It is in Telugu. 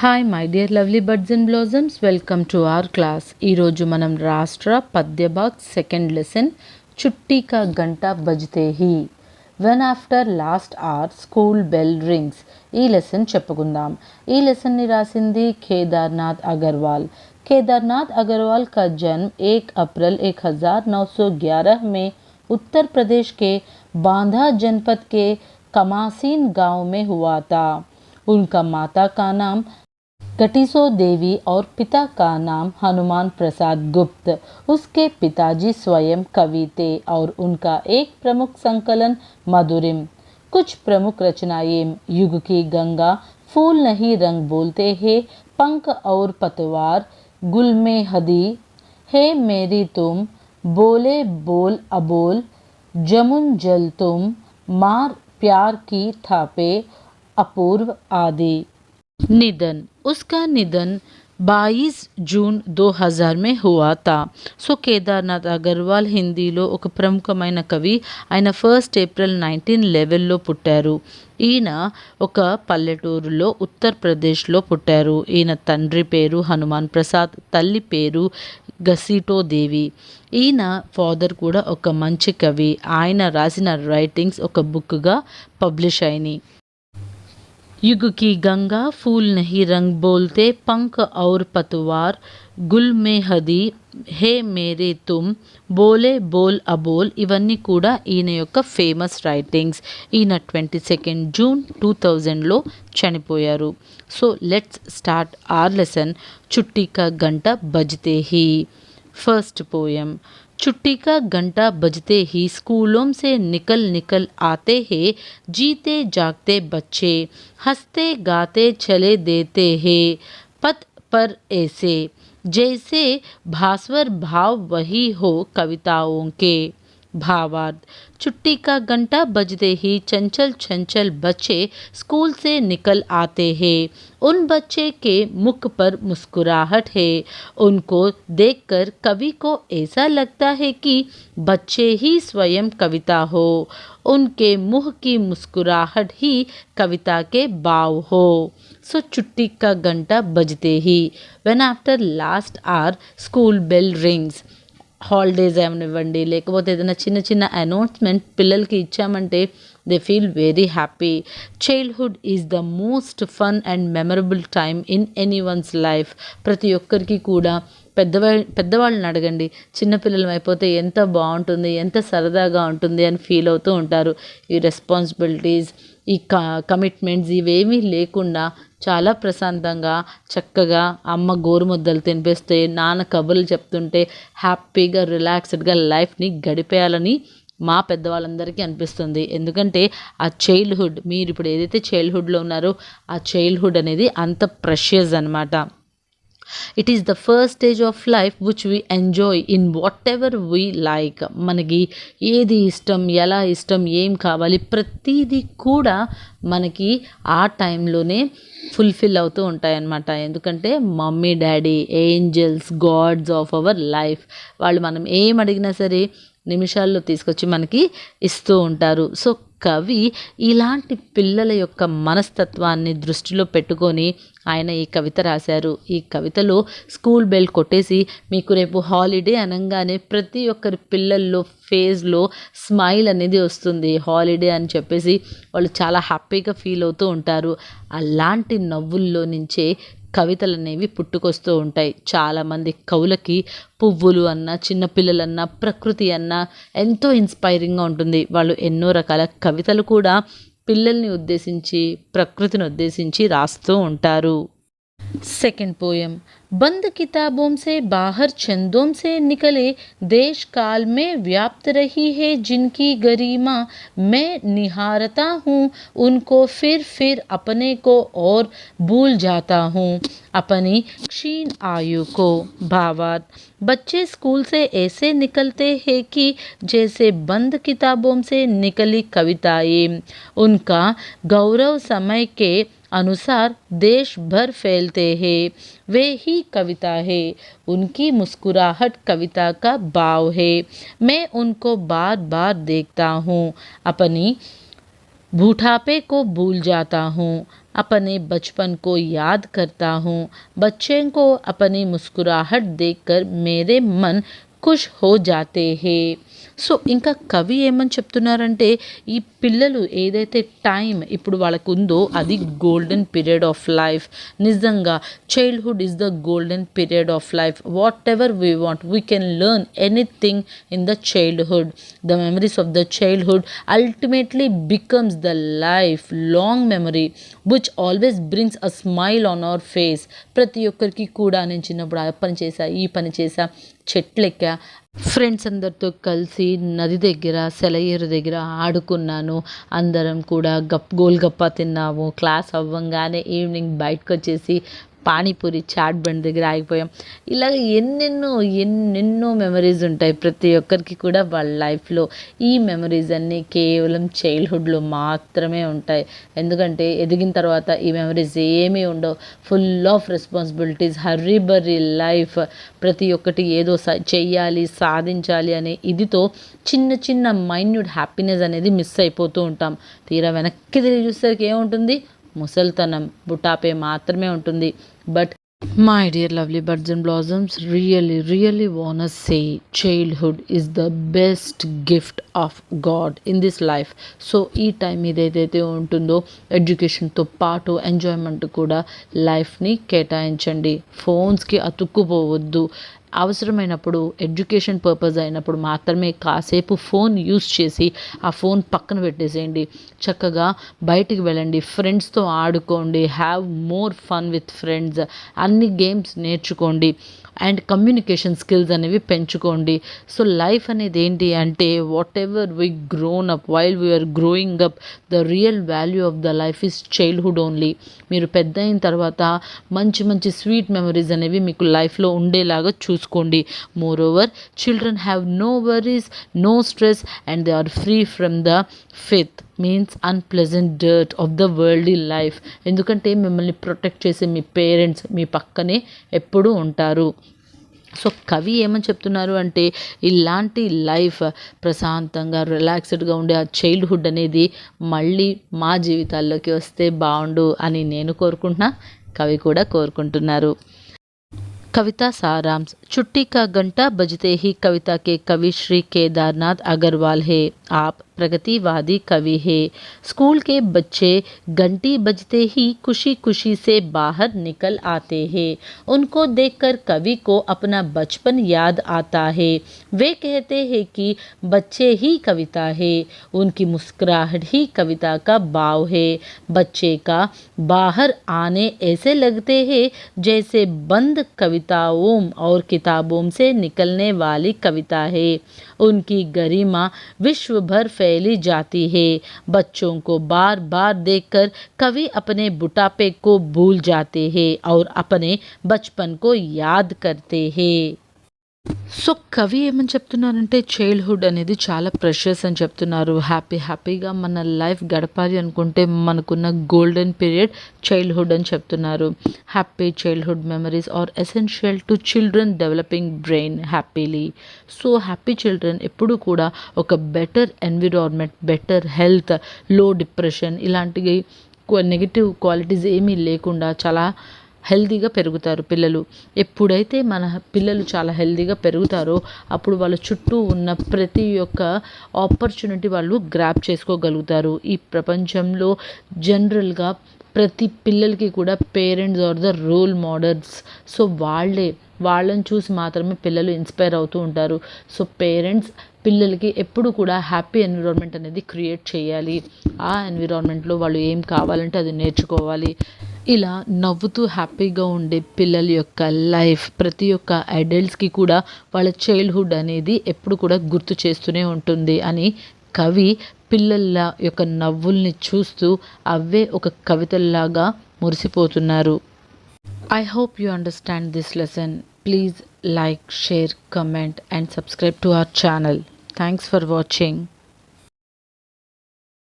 Hi my dear lovely birds and blossoms, welcome to our class. ఈరోజు మనం రాష్ట్ర పద్యభాగ్ సెకండ్ లెసన్ చుట్టి కా గంట బజ్తే హీ when after last hour school bell rings ఈ లెసన్ చెప్పుకుందాం. ఈ లెసన్ని రాసింది కేదార్నాథ్ అగర్వాల్. केदारनाथ अग्रवाल का जन्म 1 अप्रैल 1911 में उत्तर प्रदेश के बांदा जनपद के कमासीन गांव में हुआ था. उनका माता का नाम कटिसो देवी और पिता का नाम हनुमान प्रसाद गुप्त. उसके पिताजी स्वयं कवि थे और उनका एक प्रमुख संकलन मधुरिम. कुछ प्रमुख रचनाएं युग की गंगा, फूल नहीं रंग बोलते हैं, पंख और पतवार, गुल में हदी, हे मेरी तुम, बोले बोल अबोल, जमुन जल तुम, मार प्यार की थापे, अपूर्व आदि. निधन. उसका निधन 22 జూన్ 2000 में हुआ था. సో కేదార్నాథ్ అగర్వాల్ హిందీలో ఒక ప్రముఖమైన కవి. ఆయన 1 ఏప్రిల్ 1911లో పుట్టారు. ఈయన ఒక పల్లెటూరులో ఉత్తరప్రదేశ్లో పుట్టారు. ఈయన తండ్రి పేరు హనుమాన్ ప్రసాద్, తల్లి పేరు గసీటో దేవి. ఈయన ఫాదర్ కూడా ఒక మంచి కవి. ఆయన రాసిన రైటింగ్స్ ఒక బుక్గా పబ్లిష్ అయినాయి. युग की गंगा, फूल नहीं रंग बोलते, पंख और पतवार, गुल में हदी, హే మేరే తుమ్, బోలే బోల్ అబోల్ ఇవన్నీ కూడా ఈయన యొక్క ఫేమస్ రైటింగ్స్. ఈయన 22 జూన్ 2000లో చనిపోయారు. So let's start our lesson చుట్టి కా గంట బజ్తే హీ. First poem. छुट्टी का घंटा बजते ही स्कूलों से निकल निकल आते हैं जीते जागते बच्चे, हंसते गाते चले देते हैं पथ पर ऐसे जैसे भास्वर भाव वही हो कविताओं के. भावार्थ. छुट्टी का घंटा बजते ही चंचल चंचल बच्चे स्कूल से निकल आते हैं. उन बच्चे के मुख पर मुस्कुराहट है. उनको देखकर कवि को ऐसा लगता है कि बच्चे ही स्वयं कविता हो. उनके मुंह की मुस्कुराहट ही कविता के भाव हो. सो छुट्टी का घंटा बजते ही when after last hour school bell rings. Holidays ఏమనివ్వండి, లేకపోతే ఏదైనా చిన్న చిన్న అనౌన్స్మెంట్ పిల్లలకి ఇచ్చామంటే they feel very happy. Childhood is the most fun and memorable time in any one's life. ప్రతి ఒక్కరికి కూడా పెద్దవాళ్ళని అడగండి, చిన్నపిల్లలు అయిపోతే ఎంత బాగుంటుంది, ఎంత సరదాగా ఉంటుంది అని ఫీల్ అవుతూ ఉంటారు. ఈ రెస్పాన్సిబిలిటీస్, ఈ కమిట్మెంట్స్ ఇవేమీ లేకుండా చాలా ప్రశాంతంగా చక్కగా అమ్మ గోరుముద్దలు తినిపిస్తే, నాన్న కబుర్లు చెప్తుంటే హ్యాపీగా రిలాక్స్డ్గా లైఫ్ని గడిపేయాలని మా పెద్దవాళ్ళందరికీ అనిపిస్తుంది. ఎందుకంటే ఆ చైల్డ్హుడ్, మీరు ఇప్పుడు ఏదైతే చైల్డ్హుడ్లో ఉన్నారో ఆ చైల్డ్హుడ్ అనేది అంత ప్రెషియస్ అనమాట. It is the first stage of life which we enjoy in what ever we like. మనకి ఏది ఇష్టం, ఎలా ఇష్టం, ఏం కావాలి, ప్రతిదీ కూడా మనకి ఆ టైంలోనే ఫుల్ఫిల్ అవుతూ ఉంటాయన్నమాట. ఎందుకంటే mummy daddy angels, God's of our life. వాళ్ళు మనం ఏం అడిగినా సరే నిమిషాల్లో తీసుకొచ్చి మనకి ఇస్తూ ఉంటారు. సో కవి ఇలాంటి పిల్లల యొక్క మనస్తత్వాన్ని దృష్టిలో పెట్టుకొని ఆయన ఈ కవిత రాశారు. ఈ కవితలో స్కూల్ బెల్ కొట్టేసి మీకు రేపు హాలిడే అనగానే ప్రతి ఒక్కరి పిల్లల్లో ఫేస్లో స్మైల్ అనేది వస్తుంది. హాలిడే అని చెప్పేసి వాళ్ళు చాలా హ్యాపీగా ఫీల్ అవుతూ ఉంటారు. అలాంటి నవ్వుల్లో నుంచే కవితలు అనేవి పుట్టుకొస్తూ ఉంటాయి. చాలామంది కవులకి పువ్వులు అన్నా, చిన్నపిల్లలన్నా, ప్రకృతి అన్నా ఎంతో ఇన్స్పైరింగ్గా ఉంటుంది. వాళ్ళు ఎన్నో రకాల కవితలు కూడా పిల్లల్ని ఉద్దేశించి, ప్రకృతిని ఉద్దేశించి రాస్తూ ఉంటారు. Second poem. बंद किताबों से बाहर छंदों से निकले देश काल में व्याप्त रही है जिनकी गरिमा मैं निहारता हूँ, उनको फिर अपने को और भूल जाता हूँ, अपनी क्षीण आयु को. भावार्थ. बच्चे स्कूल से ऐसे निकलते हैं कि जैसे बंद किताबों से निकली कविताएं. उनका गौरव समय के अनुसार देश भर फैलते हैं. वे ही कविता है. उनकी मुस्कुराहट कविता का भाव है. मैं उनको बार बार देखता हूँ, अपनी बूढ़ापे को भूल जाता हूँ. अपने बचपन को याद करता हूँ, बच्चे को अपनी मुस्कुराहट देखकर मेरे मन ఖుష్ హో జాతే హే. సో ఇంకా కవి ఏమని చెప్తున్నారంటే ఈ పిల్లలు ఏదైతే టైం ఇప్పుడు వాళ్ళకు ఉందో అది గోల్డెన్ పీరియడ్ ఆఫ్ లైఫ్. నిజంగా childhood is the golden period of life. What ever we want we can learn anything in the childhood. The memories of the childhood ultimately becomes the life long memory which always brings a smile on hour face. ప్రతి ఒక్కరికి కూడా నేను చిన్నప్పుడు ఆ పని చేశా, ఈ పని చేశా, చెట్లెక్కా, ఫ్రెండ్స్ అందరితో కలిసి నది దగ్గర సెలయేరు దగ్గర ఆడుకున్నాను. అందరం కూడా గోల్గప్ప తిన్నాము. క్లాస్ అవ్వంగానే ఈవినింగ్ బయటకు వచ్చేసి పానీపూరి చాట్ బండి దగ్గర ఆగిపోయాం. ఇలాగ ఎన్నెన్నో మెమరీస్ ఉంటాయి ప్రతి ఒక్కరికి కూడా వాళ్ళ లైఫ్లో. ఈ మెమరీస్ అన్నీ కేవలం చైల్డ్హుడ్లో మాత్రమే ఉంటాయి. ఎందుకంటే ఎదిగిన తర్వాత ఈ మెమరీస్ ఏమీ ఉండవు. Full of responsibilities, hurry burry life. ప్రతి ఒక్కటి ఏదో చెయ్యాలి, సాధించాలి అనే ఇదితో చిన్న చిన్న మైన్యూట్ హ్యాపీనెస్ అనేది మిస్ అయిపోతూ ఉంటాం. తీరా వెనక్కి తిరిగి చూసేసరికి ఏముంటుంది? ముసల్తనం, బుటాపే మాత్రమే ఉంటుంది. But my dear lovely buds and blossoms, really wanna say childhood is the best gift of God in this life. So ఈ టైం ఏదైతే ఉంటుందో ఎడ్యుకేషన్తో పాటు ఎంజాయ్మెంట్ కూడా లైఫ్ని కేటాయించండి. ఫోన్స్కి అతుక్కుపోవద్దు. అవసరమైనప్పుడు ఎడ్యుకేషన్ పర్పస్ అయినప్పుడు మాత్రమే కాసేపు ఫోన్ యూస్ చేసి ఆ ఫోన్ పక్కన పెట్టేసేయండి. చక్కగా బయటికి వెళ్ళండి, ఫ్రెండ్స్తో ఆడుకోండి, have more fun with friends. అన్ని గేమ్స్ నేర్చుకోండి అండ్ కమ్యూనికేషన్ స్కిల్స్ అనేవి పెంచుకోండి. సో లైఫ్ అనేది ఏంటి అంటే whatever we grown up while we are growing up, the real value of the life is childhood only. మీరు పెద్ద అయిన తర్వాత మంచి స్వీట్ మెమరీస్ అనేవి మీకు లైఫ్లో ఉండేలాగా చూసుకోండి. Moreover children have no worries, no stress and they are free from the filth means unpleasant dirt of the world life. ఎందుకంటే మిమ్మల్ని ప్రొటెక్ట్ చేసే మీ పేరెంట్స్ మీ పక్కనే ఎప్పుడూ ఉంటారు. సో కవి ఏమని చెప్తున్నారు అంటే ఇలాంటి లైఫ్ ప్రశాంతంగా రిలాక్స్డ్గా ఉండే ఆ చైల్డ్హుడ్ అనేది మళ్ళీ మా జీవితాల్లోకి వస్తే బాగుండు అని నేను కోరుకుంటున్నా, కవి కూడా కోరుకుంటున్నారు. कविता सारांश. छुट्टी का घंटा बजते ही कविता के कवि श्री केदारनाथ अग्रवाल है. आप प्रगतिवादी कवि है. स्कूल के बच्चे घंटी बजते ही खुशी खुशी से बाहर निकल आते हैं. उनको देखकर कवि को अपना बचपन याद आता है. वे कहते हैं कि बच्चे ही कविता है, उनकी मुस्कुराहट ही कविता का भाव है. बच्चे का बाहर आने ऐसे लगते हैं जैसे बंद कविताओं और किताबों से निकलने वाली कविता है. उनकी गरिमा विश्व भर फैली जाती है. बच्चों को बार बार देखकर कवि अपने बुढ़ापे को भूल जाते हैं और अपने बचपन को याद करते हैं. సో కవి ఏమని చెప్తున్నారంటే చైల్డ్హుడ్ అనేది చాలా ప్రెషియస్ అని చెప్తున్నారు. హ్యాపీగా మన లైఫ్ గడపాలి అనుకుంటే మనకున్న గోల్డెన్ పీరియడ్ చైల్డ్హుడ్ అని చెప్తున్నారు. Happy childhood memories are essential to children developing brain happily. So happy children ఎప్పుడు కూడా ఒక better environment, better health, low depression ఇలాంటి నెగిటివ్ క్వాలిటీస్ ఏమీ లేకుండా చాలా హెల్తీగా పెరుగుతారు పిల్లలు. ఎప్పుడైతే మన పిల్లలు చాలా హెల్తీగా పెరుగుతారో అప్పుడు వాళ్ళ చుట్టూ ఉన్న ప్రతి ఒక్క ఆపర్చునిటీ వాళ్ళు గ్రాప్ చేసుకోగలుగుతారు. ఈ ప్రపంచంలో జనరల్గా ప్రతి పిల్లలకి కూడా parents are the role models. So వాళ్ళని చూసి మాత్రమే పిల్లలు ఇన్స్పైర్ అవుతూ ఉంటారు. సో పేరెంట్స్ పిల్లలకి ఎప్పుడు కూడా హ్యాపీ ఎన్విరాన్మెంట్ అనేది క్రియేట్ చేయాలి. ఆ ఎన్విరాన్మెంట్లో వాళ్ళు ఏం కావాలంటే అది నేర్చుకోవాలి. ఇలా నవ్వుతూ హ్యాపీగా ఉండే పిల్లల యొక్క లైఫ్ ప్రతి ఒక్క అడల్ట్స్కి కూడా వాళ్ళ చైల్డ్హుడ్ అనేది ఎప్పుడు కూడా గుర్తు చేస్తూనే ఉంటుంది అని కవి పిల్లల యొక్క నవ్వుల్ని చూస్తూ అవే ఒక కవితల్లాగా మురిసిపోతున్నారు. I hope you understand this lesson. Please like, share, comment and subscribe to our channel. Thanks for watching.